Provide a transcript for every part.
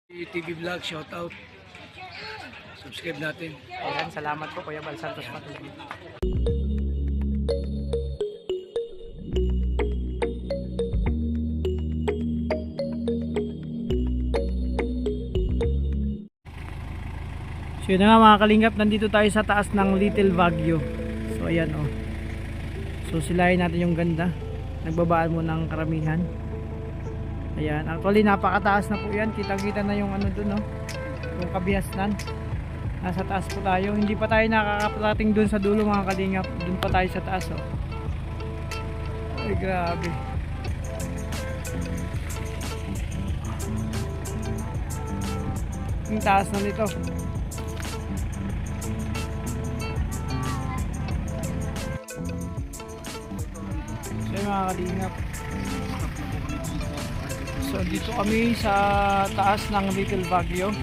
TV Vlog, shout out. Subscribe natin. Ayan, salamat po Kuya Bal Santos Patuloy. So yun na nga mga kalingap, nandito tayo sa taas ng Little Baguio. So ayan oh. So silayin natin yung ganda. Nagbabaan mo ng karamihan. Ayan, actually napakataas na po yan. Kitang-kita na yung ano dun, no? Yung kabihasnan. Nasa taas po tayo. Hindi pa tayo nakakaparating dun sa dulo mga kalingap. Dun pa tayo sa taas, oh. Ay, grabe. Yung taas na nito. So yun mga kalingap. So dito kami sa taas ng Little Baguio.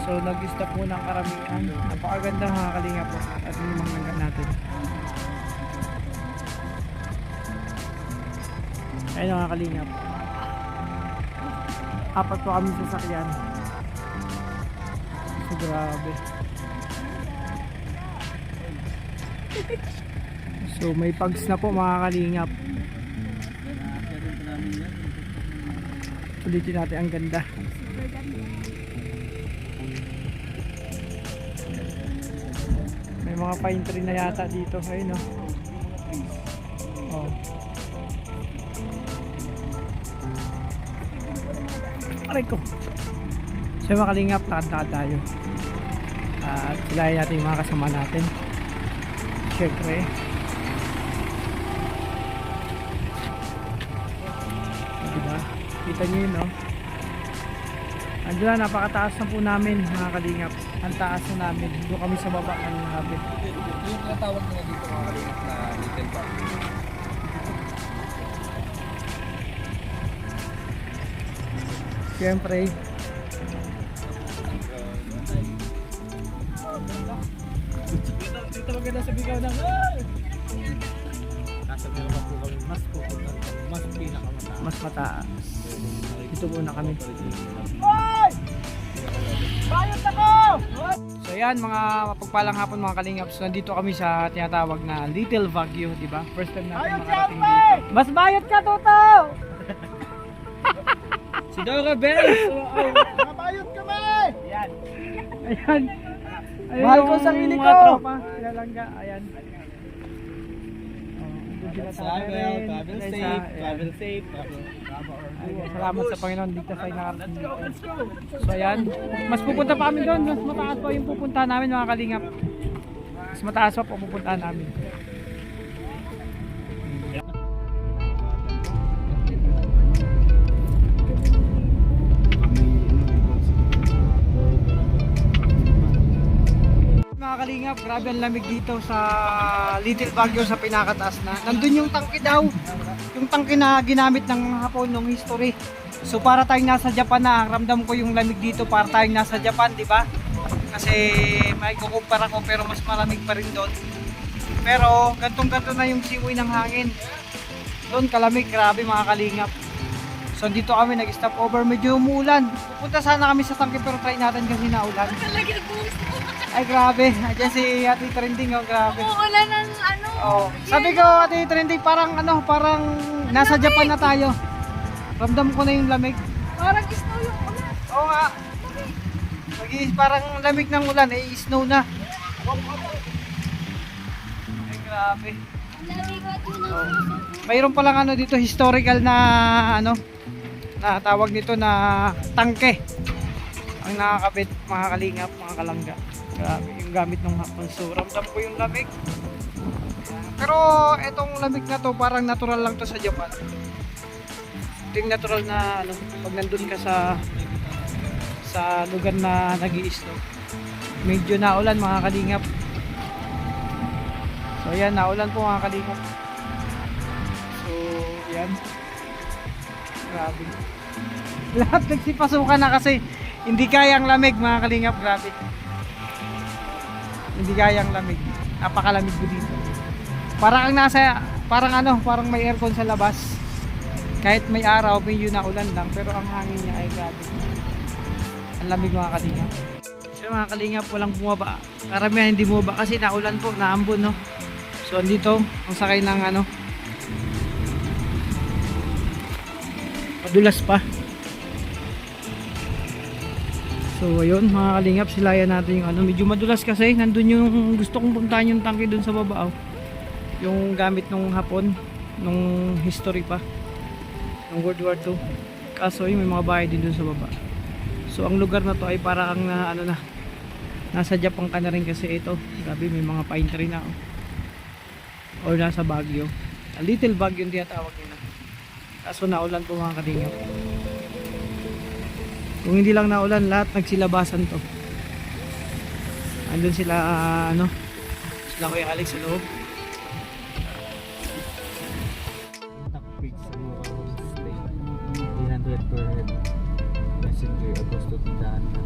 So nag-stop muna ang karamihan. Napakaganda mga kalingap po. At yung mga natin. Ayun mga kalingap. Apat po kami sa sakyan. So grabe. So may pags na po mga kalingap. Ulitin natin ang ganda. May mga pine tree na yata dito. Ayun, no? Oh. Aray ko. So mga kalingap, takad-takad tayo. At silayan natin yung mga kasama natin. Siyempre. Diba? Kita nyo yun, no? Andun na, napakataas na po namin mga kalingap. Ang taas na namin. Doon kami sa baba ng namin. Yung tinatawag nila dito mga kalingap na Little Baguio. Siyempre. Dito maganda sa bigaw ng nasa meron po kami mas pupunta, mas pinakamataas. Mas mataas. Dito muna kami. So yan mga mapagpalang hapon mga kalingap. So nandito kami sa tinatawag na Little Baguio, di ba? First time natin makarating dito. Mas bayad ka, Toto! Si Dora Bell! Nabayad kami! Ayan. Ayan. Mahal ko ang sarili ko! Tropa, silalangga. Ayan. Travel safe, travel safe. Ayan, salamat sa Panginoon dito sa inarating dito. So ayan, mas pupunta pa kami doon, mas mataas pa yung pupuntahan namin mga kalingap. Mas mataas pa po pupuntahan namin. Mga kalingap, grabe ang lamig dito sa Little Baguio sa pinakataas na. Nandun yung tangke daw. Yung tangke na ginamit ng Hapon nung history. So para tayong nasa Japan na, ramdam ko yung lamig dito para tayong nasa Japan, di ba? Kasi may kukumpara ko pero mas malamig pa rin doon. Pero gantong-ganto na yung simoy ng hangin. Doon kalamig, grabe mga kalingap. So dito kami nag-stop over, medyo umuulan. Pupunta sana kami sa tangke pero try natin kasi naulan. Ay grabe, ayan si Ate Trending, oh grabe. Uulan ng ano. Oh, sabi ko Ate Trending, parang ano, parang nasa Japan na tayo. Ramdam ko na yung lamig. Parang snow yung ulan. Oo nga. Parang lamig ng ulan, eh snow na. Ay grabe. Oh. Mayroon palang ano dito, historical na ano, na tawag nito na tangke. Ang nakakabit mga kalingap, mga kalangga. Grabe yung gamit ng hapon. So ramdam ko yung lamig. Pero etong lamig na to parang natural lang to sa Japan. Ito yung natural na ano, pag nandun ka sa lugar na nag-i-snow. Medyo naulan mga kalingap. So yan, naulan po mga kalingap. So yan. Grabe. Lahat nagsipasukan na kasi hindi kayang lamig mga kalingap, grabe. Hindi kayang lamig. Napakalamig ko dito. Parang parang may aircon sa labas. Kahit may araw, medyo naulan lang, pero ang hangin niya ay grabe. Ang lamig mga kalingap. So mga kalingap, walang bumaba. Karamihan hindi bumaba kasi naulan po, naambon no. So andito, ang sakay ng ano, madulas pa. So ayun mga kalingap, silayan natin yung ano, medyo madulas kasi nandun yung gusto kong puntahan yung tangke dun sa baba. Yung gamit nung Hapon, nung history pa, ng World War II. Kaso yung may mga bahay din dun sa baba. So ang lugar na to ay parang ano na, nasa Japan ka na rin kasi ito. Grabe, may mga pine tree na or nasa Baguio. A little Baguio yung tinatawag nila. Kaso naulan po mga kalingap. Kung hindi lang naulan, lahat nagsilabasan to. Andun sila ano, sila Kuya Alex sa loob. Takpik sa mga stay 300 per head messenger Agosto tindahan na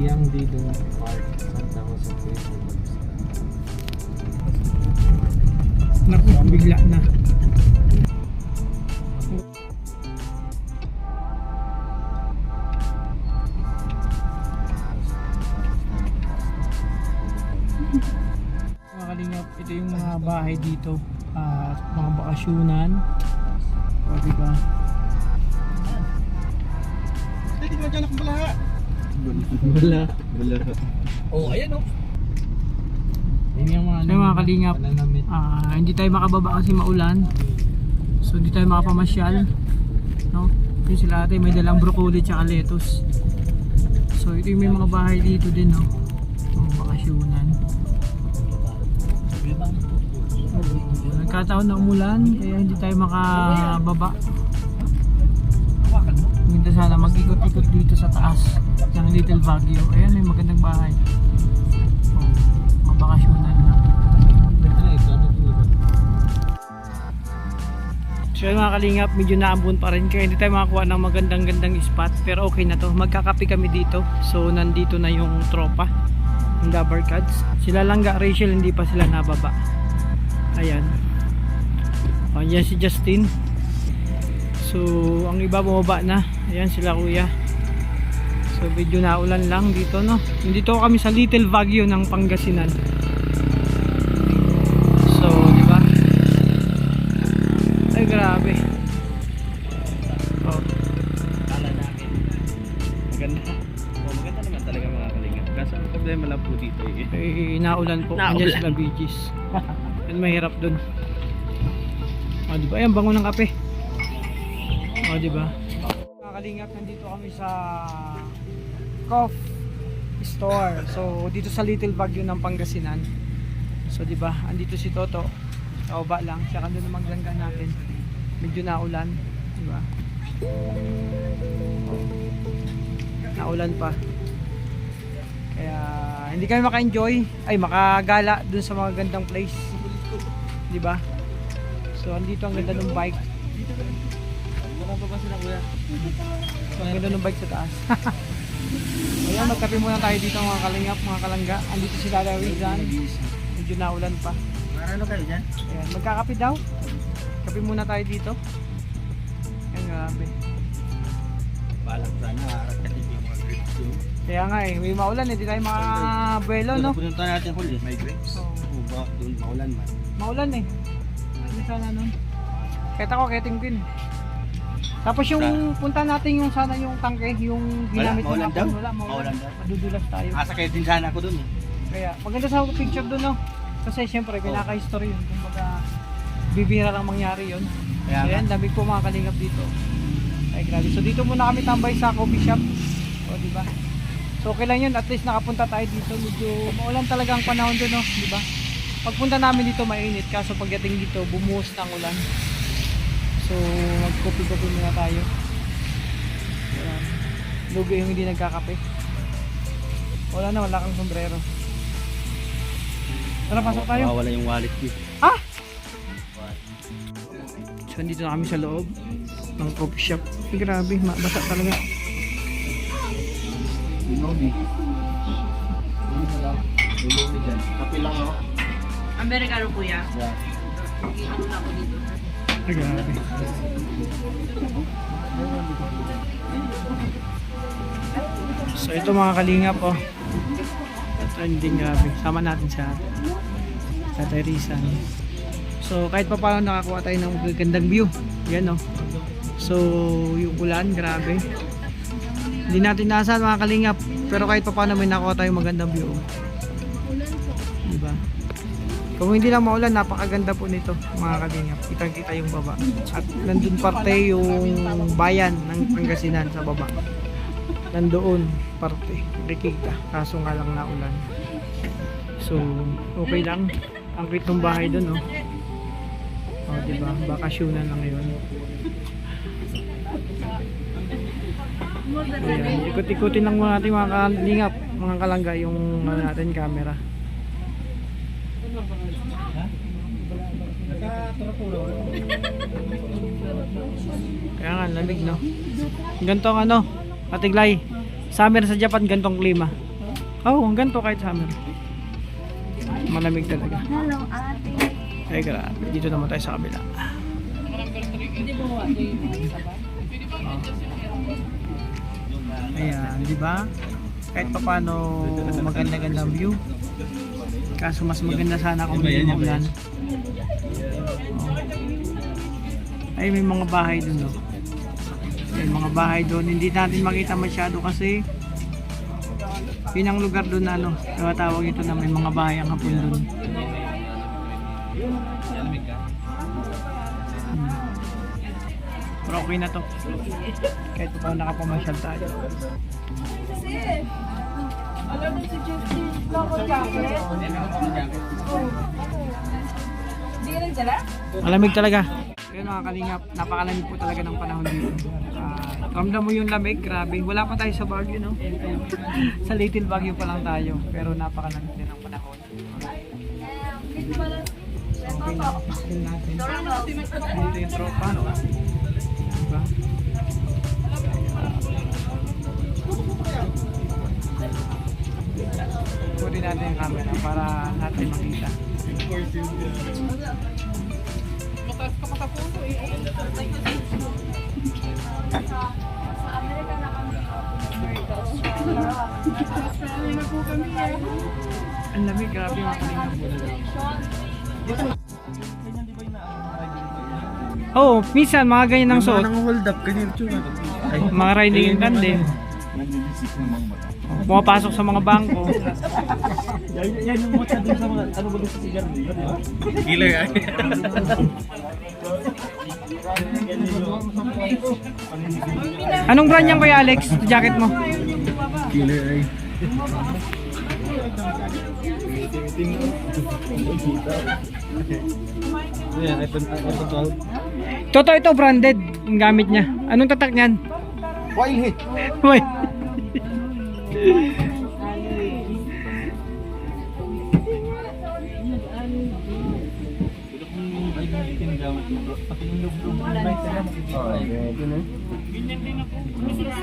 Liang Didong Park, Santa Rosa Naku, bigla na. Mga kalingap, ito yung mga bahay dito. Mga bakasyunan. O diba? Hindi mo dyan akong balaha. Wala. Oh, ayan oh. Yun yung Mga kalingap, pananamit. hindi tayo makababa kasi maulan. So hindi tayo makapamasyal. No? Yung sila ate may dalang broccoli tsaka lettuce. So ito yung may mga bahay dito din, no? Mga bakasyunan. Nagkataon na umulan kaya hindi tayo makababa. Minta sana mag-ikot-ikot dito sa taas ng Little Baguio. Ayan, may magandang bahay. Mabakasyonan lang. So yun mga kalingap, medyo naambon pa rin kaya hindi tayo makakuha ng magandang spot, pero okay na to. Magkakape kami dito. So nandito na yung tropa, yung Dabber Cats. Sila lang Rachel, hindi pa sila nababa. Ayan. Yan si Justin. So ang iba bumaba na. Ayan sila kuya. So medyo naulan lang dito, no. Nandito kami sa Little Baguio ng Pangasinan. So di ba? Ay grabe. Oh. Kala namin. Maganda. Oh, maganda naman talaga mga kalingap. Kaso ang problema lang po dito Naulan po. Naulan. Andiyan sila beaches. Yan mahirap dun. O diba? Ayan, bango ng kape. O diba? Mga kalingap, nandito kami sa coffee store. So dito sa Little Baguio ng Pangasinan. So diba? Andito si Toto. Kauba lang. Siya kando na maglangga natin. Medyo naulan. Diba? Naulan pa. Kaya hindi kami maka-enjoy, ay makagala dun sa mga gandang place. 'Di ba? So andito ang ganda ng bike. Wala pa ba sila kuya? So ang ganda ng bike sa taas. Ayan, magkape muna tayo dito mga kalingap, mga kalangga. Andito si Lalawin dyan. Medyo naulan pa. Ano kayo dyan? Ayan, magkakape daw. Kape muna tayo dito. Ayan, grabe. Balang sana, harat kasi yung mga grapes yun. Kaya nga eh, may maulan eh, di tayo makabuelo, no? Punta natin huli, may grapes. Oo. Oo ba, doon maulan man. Maulan eh. Hindi sana nun. Kahit ako, kaya tingin eh. Tapos yung punta natin yung sana yung tangke, yung ginamit ng maulan hapon, daw? wala, Maulan daw? Madudulas tayo. Asa kayo din sana ako doon eh. Kaya maganda sa picture doon, no? Kasi syempre pinaka-history yun. Kumbaga bibihira lang mangyari yun. Kaya Ayan, dami po mga kalingap dito. Ay grabe. So dito muna kami tambay sa coffee shop. O di ba? So okay lang yun, at least nakapunta tayo dito. Medyo maulan talaga ang panahon doon, no? Di ba? Pagpunta namin dito mainit, kaso pagdating dito bumuhos ng ulan. So mag-coffee muna tayo. Ayan. Lugi yung hindi nagkakape. Wala na, wala kang sombrero. Tara, pasok tayo. Wala yung wallet ko. Ah! So nandito na kami sa loob ng coffee shop. Ay, grabe, basa talaga. Kapi lang ako. Amerikano kuya. Yeah. Dito na ako dito. Ay, grabe. So ito mga kalingap oh. Ito hindi grabe. Sama natin sa Terisan. So kahit pa paano nakakuha tayo ng gandang view. Yan oh. So yung ulan grabe. Hindi natin naasahan mga kalingap. Pero kahit pa paano may nakuha tayong magandang view. Diba? Kung hindi lang maulan, napakaganda po nito mga kalingap. Kitang-kita yung baba. At nandun parte yung bayan ng Pangasinan sa baba. Nandoon parte. Nakikita. Kaso nga lang naulan. So, okay lang. Ang cute ng bahay dun, oh. O, diba? Bakasyonan na ngayon. Ayan. Ikot-ikutin lang muna natin mga kalingap. Mga kalangga yung natin camera. Kaya nga, lamig no. Gantong ano, Atiglay. Summer sa Japan, gantong klima. Oh, ang ganto kahit summer. Malamig talaga. Hello, ate. Ay, grabe. Dito naman tayo sa kabila. Ayan, di ba? Kahit pa paano maganda-gandang view. Kaso mas maganda sana kung hindi maulan. Ay, may mga bahay dun, no? May mga bahay dun. Hindi natin makita masyado kasi yun ang lugar dun na, ano, tawag ito na may mga bahay ang hapon dun. Pero okay na to. Kahit pa nakapamasyal tayo. Alam mo si Justin, local jacket? Hindi ka nagdala? Malamig talaga. Kaya mga kalingap, napakalamig po talaga ng panahon dito. Ramdam mo yung lamig, grabe. Wala pa tayo sa Baguio, no? Sa Little Baguio pa lang tayo. Pero napakalamig din ang panahon. Okay na, paskin natin. Dito yung tropa, no? Diba? Kunin natin yung camera para natin makita. Sa Amerika na kami. Ang lamig, grabe mga kalingap. Oo, minsan mga ganyan ang suot. hold up, ganyan yung Mga riding stand din. Pumapasok sa mga bangko. Yan yung mutya dun sa mga, ano ba dun sa sigar? Killer ay. Anong brand yan Kuya Alex? Sa jacket mo? Killer ay. Yan, iPhone 12. Totoo ito, branded. Yung gamit niya. Anong tatak niyan? Wild hit. Uy.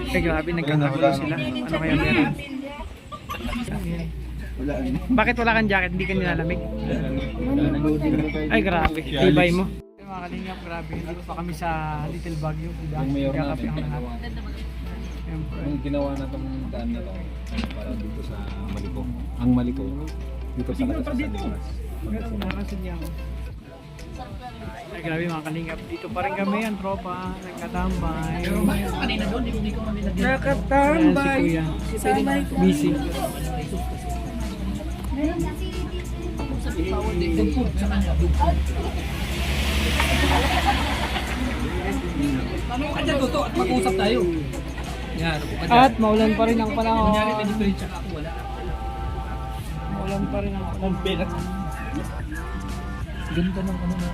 Ay, grabe, nagkakagulo sila. Ano kaya meron? Bakit wala kang jacket? Hindi ka nilalamig? Ay, grabe. Tibay mo. Mga kalingap, grabe. Dito pa kami sa Little Baguio. Diba? Kakapi ang lahat. Siyempre. Ang ginawa na itong daan na to para dito sa Maliko. Ang Maliko, dito sa Latas sa Limas. Nakasin niya ako. Ay, grabe mga kalingap. Dito pa rin kami ang tropa. Nagkatambay. Nakatambay. Si Kuya. Busy. Mag-usap tayo. Yan, At maulan pa rin ang panahon. Maulan pa rin ang panahon. Ganda ng ano na.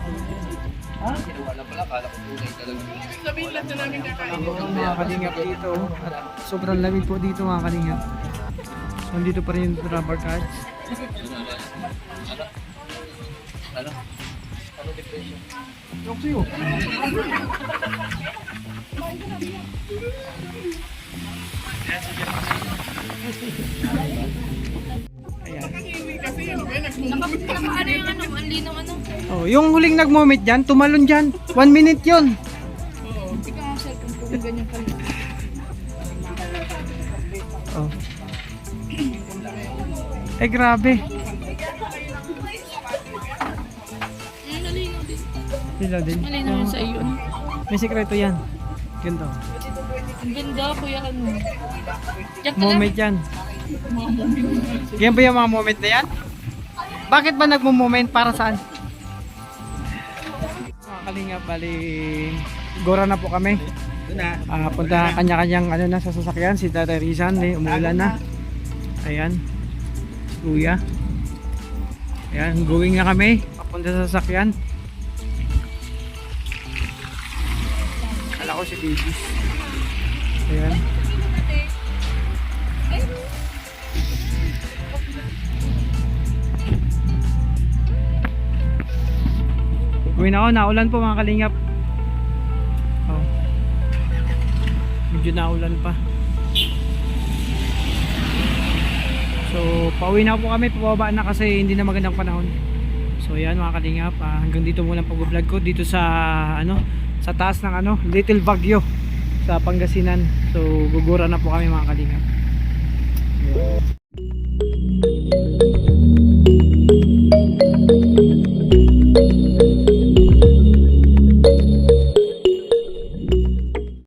Mga kalingap dito. At sobrang lamig po dito mga kalingap. So, dito pa rin yung rubber cards. Ayan. Naka-ano yung ano, ang linaw ano. Oh, yung huling nag-moment dyan, tumalon dyan. 1 minute yun. Ikaw ang cellphone ko kung ganyan pala. Oh. Eh, grabe. Malinaw din. Sila din. Malinaw yun sa iyo. Ano? May sikreto yan. Ganito. Ang ganda, kuya ano. Diyan ka lang. Moment yan. Ganyan ba yung mga moment na yan? Bakit ba nagmo-moment? Para saan? Mga kalinga, bali gora na po kami. Punta kanya-kanyang ano na sa sasakyan. Si Tatay Rizan, umuulan na. Ayan. Kuya. Ayan, going na kami. Papunta sa sasakyan. Kala ko si Davis. Ayan. Uwi na ako, naulan po mga kalingap. Oh. Medyo naulan pa. So, pauwi na po kami, pababa na kasi hindi na magandang panahon. So, yan mga kalingap, hanggang dito muna ang pag-vlog ko dito sa ano, sa taas ng ano, Little Baguio sa Pangasinan. So, gugura na po kami mga kalingap.